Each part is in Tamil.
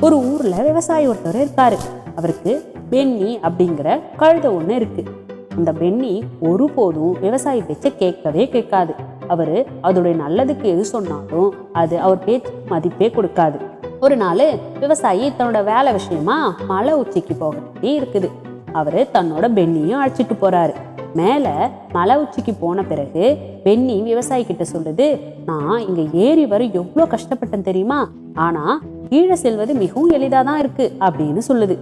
ஒரு ஊர்ல விவசாயி ஒருத்தர் இருக்காரு. அவருக்கு பென்னி அப்படிங்கிற கழுதை ஒண்ணு இருக்கு. அந்த பென்னி ஒருபோதும் விவசாயி பேச்ச கேட்கவே கேட்காது. அவரு அதோடைய நல்லதுக்கு எது சொன்னாலும் அது அவர் பேச்சுக்கு மதிப்பே கொடுக்காது. ஒரு நாள் விவசாயி தன்னோட வேலை விஷயமா மலை உச்சிக்கு போக வேண்டி இருக்குது. அவரு தன்னோட பென்னியும் அழைச்சிட்டு போறாரு. மேல மலை உச்சிக்கு போன பிறகு பென்னி விவசாயி கிட்ட சொல்லுது, நான் இங்க ஏறி வர எவ்வளவு கஷ்டப்பட்டேன் தெரியுமா, ஆனா கீழே செல்வது மிகவும் எளிதாதான் இருக்கு அப்படின்னு சொல்லுது.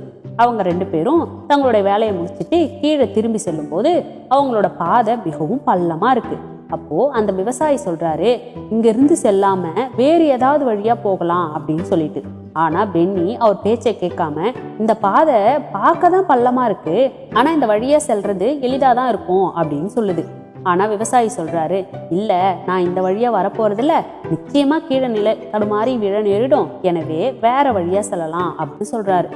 அவங்க ரெண்டு பேரும் தங்களுடைய வேலையை முடிச்சுட்டு கீழே திரும்பி செல்லும் போது அவங்களோட பாதை மிகவும் பள்ளமா இருக்கு. அப்போ அந்த விவசாயி சொல்றாரு, இங்க இருந்து செல்லாம வேறு ஏதாவது வழியா போகலாம் அப்படின்னு சொல்லிட்டு. ஆனா பென்னி அவர் பேச்சை கேட்காம, இந்த பாதை பார்க்கதான் பள்ளமா இருக்கு, ஆனா இந்த வழியா செல்றது எளிதாதான் இருக்கும் அப்படின்னு சொல்லுது. ஆனா விவசாயி சொல்றாரு, இல்ல, நான் இந்த வழியா வரப்போறதில்ல, நிச்சயமா கீழே நிலை தடுமாறி விழ நேரிடும், எனவே வேற வழியா செல்லலாம் அப்படின்னு சொல்றாரு.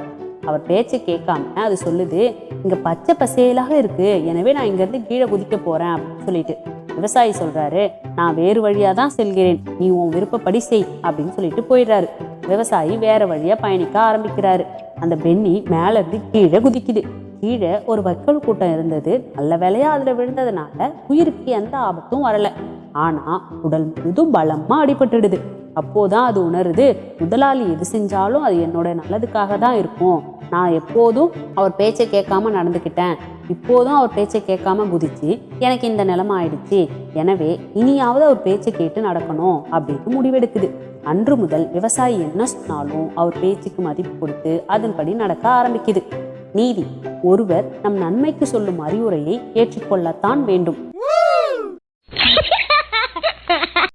அவர் பேச்சை கேட்காம அது சொல்லுது, இங்க பச்சை பசேலாக இருக்கு, எனவே நான் இங்க இருந்து கீழே குதிக்க போறேன் அப்படின்னு சொல்லிட்டு. விவசாயி சொல்றாரு, நான் வேறு வழியா தான் செல்கிறேன், நீ உன் விருப்பப்படி செய் அப்படின்னு சொல்லிட்டு போயிடுறாரு. விவசாயி வேற வழியா பயணிக்க ஆரம்பிக்கிறாரு. அந்த பென்னி மேல இருந்து கீழே குதிக்குது. கீழே ஒரு வைக்கோல் கூட்டம் இருந்தது. நல்ல வேலையா அதுல விழுந்ததுனால உயிருக்கு எந்த ஆபத்தும் வரல. ஆனா உடல் முழுதும் பலமா அடிபட்டுடுது. அப்போதான் அது உணருது, முதலாளி எது செஞ்சாலும் அது என்னோட நல்லதுக்காக தான் இருக்கும். நான் எப்போதும் அவர் பேச்சை கேட்காம நடந்துக்கிட்டேன், இப்போதும் அவர் பேச்சை கேட்காம குதிச்சு எனக்கு இந்த நிலைமை ஆயிடுச்சு, எனவே இனியாவது அவர் பேச்சை கேட்டு நடக்கணும் அப்படின்னு முடிவெடுக்குது. அன்று முதல் விவசாயி என்ன சொன்னாலும் அவர் பேச்சுக்கு மதிப்பு கொடுத்து அதன்படி நடக்க ஆரம்பிக்குது. நீதி: ஒருவர் நம் நன்மைக்கு சொல்லும் அறிவுரையை ஏற்றுக்கொள்ளத்தான் வேண்டும்.